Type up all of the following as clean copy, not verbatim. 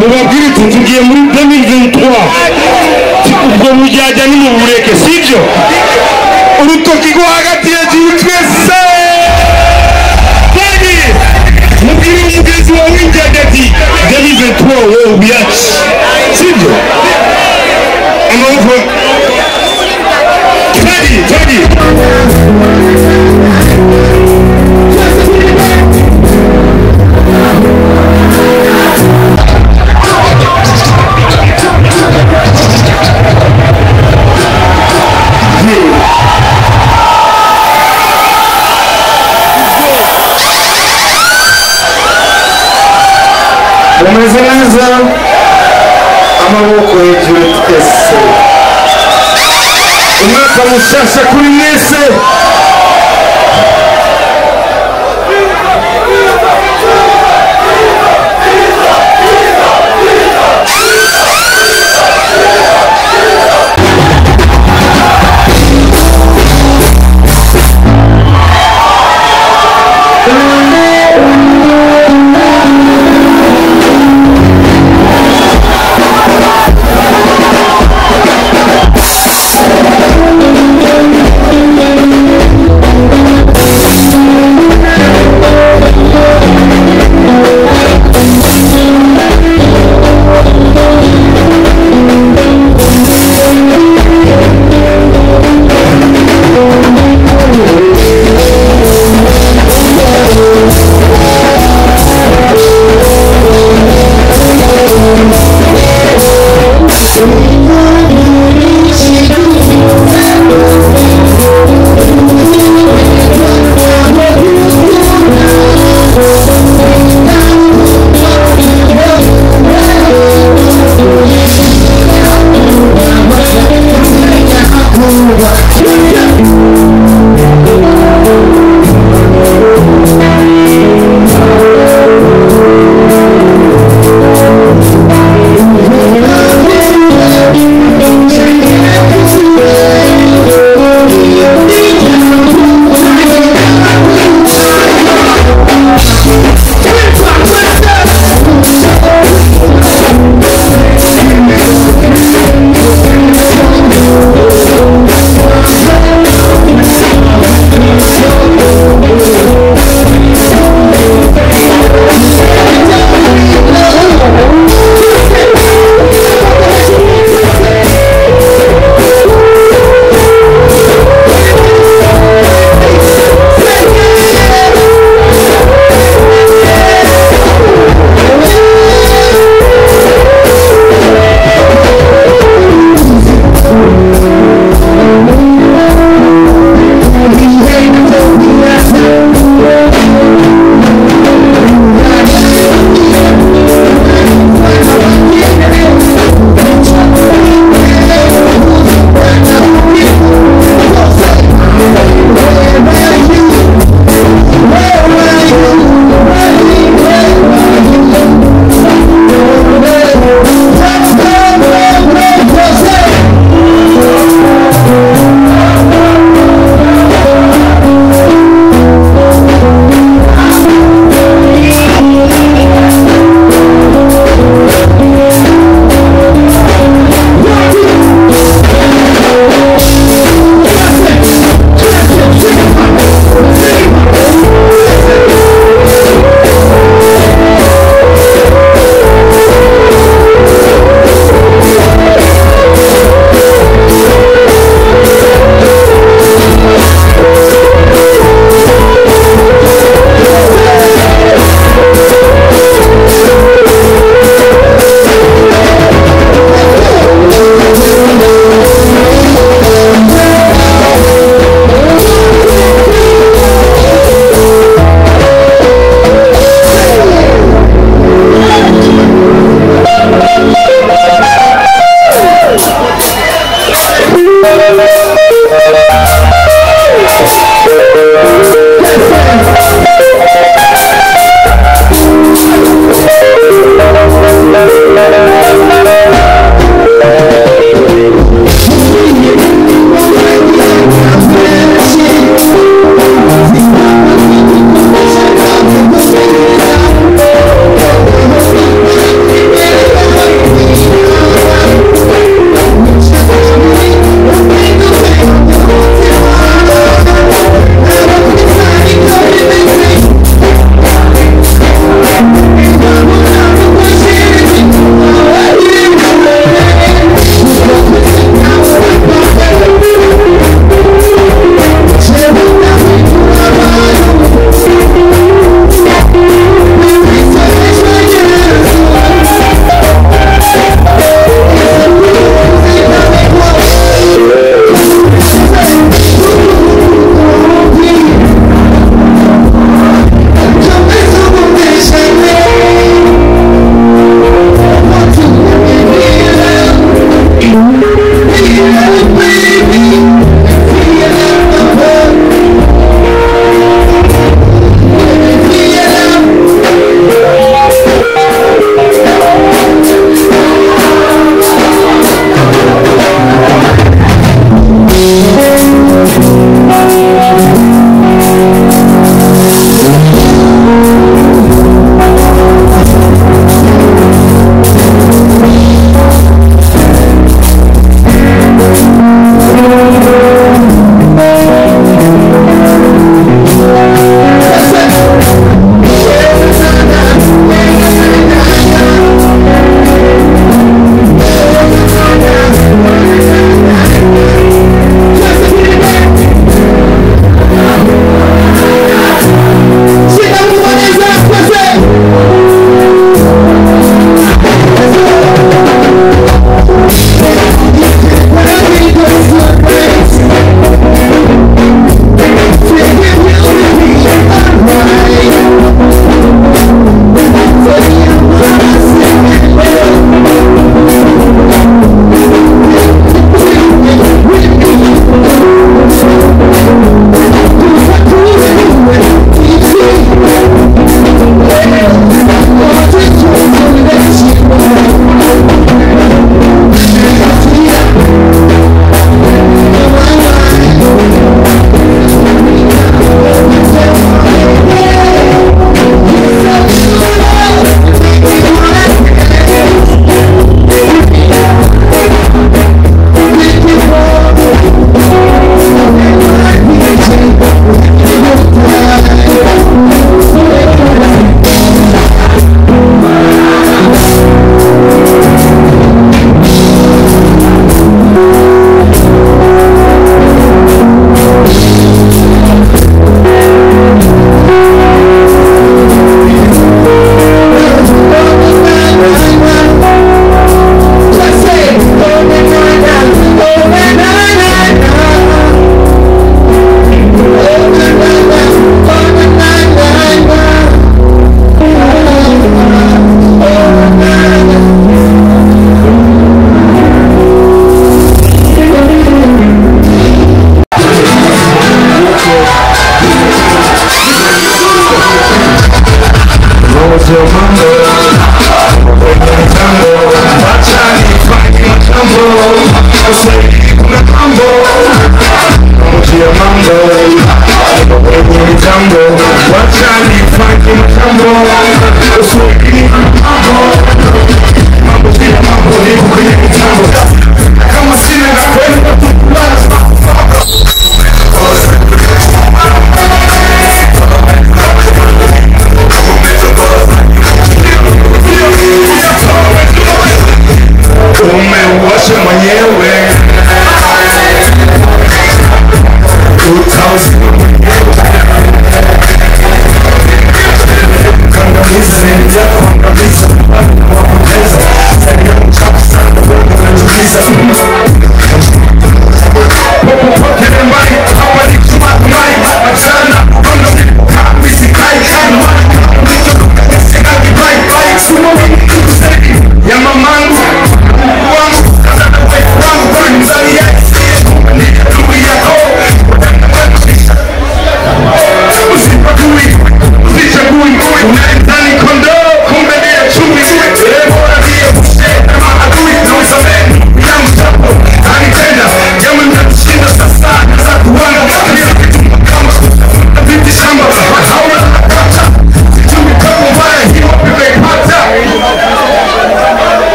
mubabwire tugiye muri 2023 ubwo mujyajya ni mu bureke sibyo urutoki rwo hagati yagiye twese kandi mubwire umugezi wawe w'injyajya ati 2023 wowe ubiyaci sibyo amaboko kandi umeze neza amaboko hejuru twese umwaka mushasha kuri mwese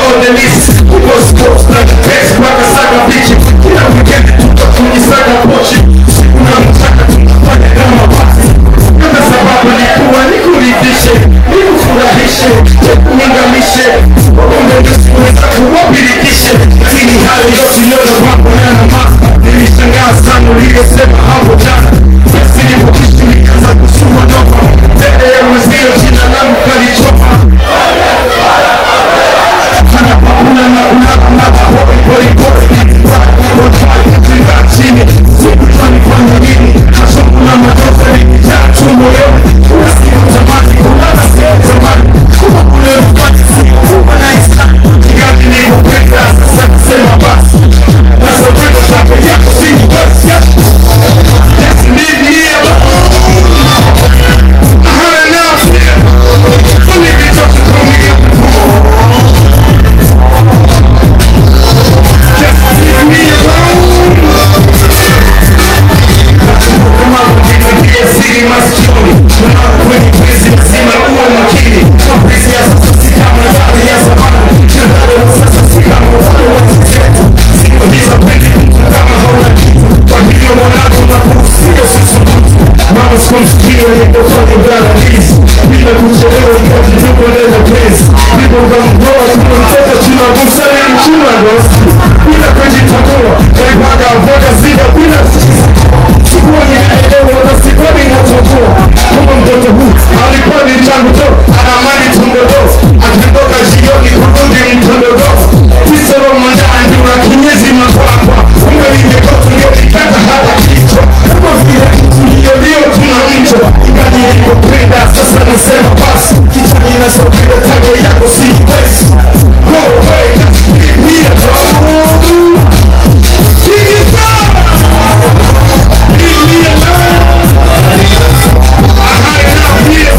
on the list. We was close like a text, like a saga bitch. Kila weekend tukisaga pochi. Siku na mchaka tunafanya kama basi. Kama sababu nikuwa nikuridhishe, nikufurahishe, ningamishe. Wakonde nisikuweza kuwabilikishe. Lakini hali yote yote wako yana masa. Nilishangaa sana uliyosema hapo jana. Basi nipokishi nikaanza kusuma ndogo. Dede ya mwezio jina langu kalichopa. Kana pakuna na unaka maka hoi hoi hoi. Wotwai kutinga chini. Siku tunifanya nini? Hashoku na makosa nikijaa tumbo yote. Kuna siku zamani, kuna siku zamani. Kuma kule rukati siku kuma na isa. Kigani niko pesa, sasa kusema basi. Nasa wego tape yako siku basi ya. Yes, need me ever. I had enough. Don't need me talk to me. Just leave me alone. Kama kujipatia siri masikioni. Tunaona kwenye pesi mzima uwa makini. Mapesi ya sasa si kama yale ya zamani. Chadale wa sasa si kama wale wa kizetu. Siku hizo pendi mtu kama hauna kitu. Kwa hivyo mwanako na kuhusio sisi mtu. Mama sikumsikia yendo kwenye gala hizi. Bila kuchelewa ikati tuko nena pesi. Bila ukamgoa tuko mtoto tunagusa ya mchuma dosi. Bila kujitambua kaipaga avoga zida bila sikuwa ninaelewa na sikuwa ninatambua. Kama mtoto huu alikuwa ni changu to anamani tundodo. Akitoka jioni kurudi mtondodo. Fizzo romanda andura kinyezi makwakwa. Unga ningekotu ndio nikata hata kichwa. Kama vile hiyo leo tunamcho. Ingani nikopenda sasa nasema basi. Kichani nasopenda tago yako si pesi. Go away, leave me alone. Take it down. Leave me alone. I had enough here.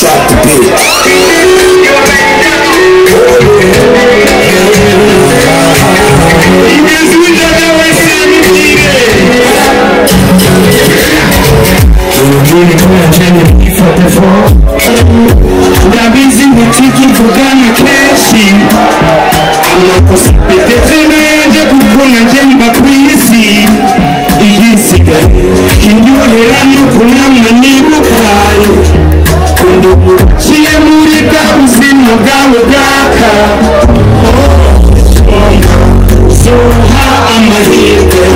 drop the beat. Ndabizi mutiki kugana keshi amakosa petetemeje kubona nje mbakwisi igisigaye kinyohera nukunamwe nibukayo kundukiye muri bwa buzima bwawe bwaka zoha amahirwe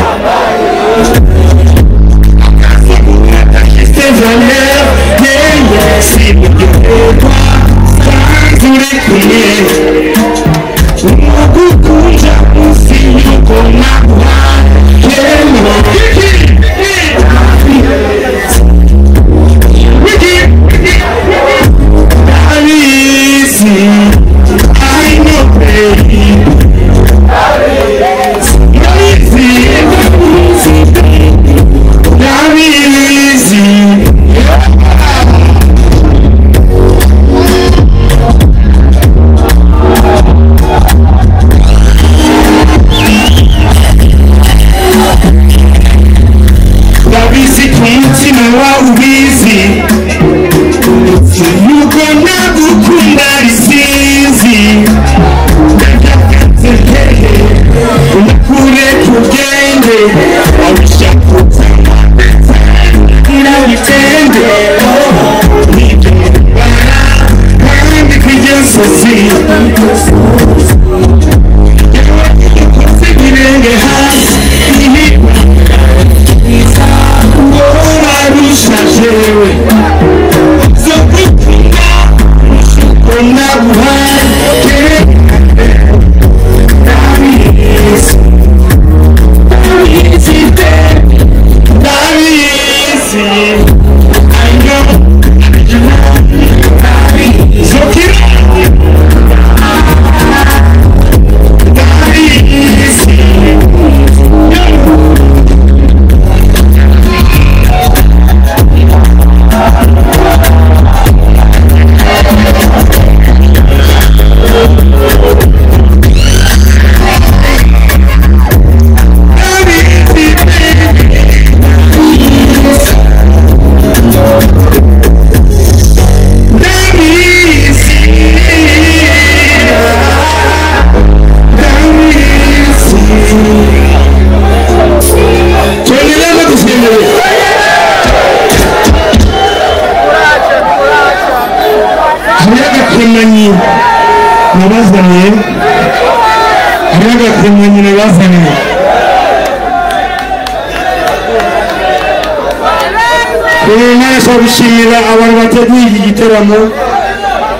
Nashimira abantu bateguye iki gitaramo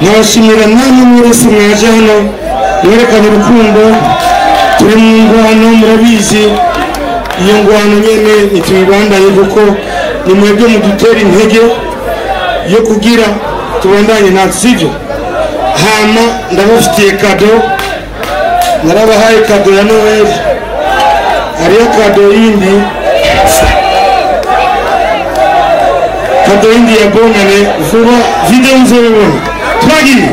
nabashimira namwe mwese mwaje hano mwerekana urukundo turi mu ngwano murabizi iyo ngwano nyene nitubandanye kuko ni mwebwe mudutera intege yo kugira tubandanye natwe sivyo hama ndabafitiye kado narabahaye kado ya Noel hariyo kado yindi kado yindi ya bonane vuba video nzobona twagiye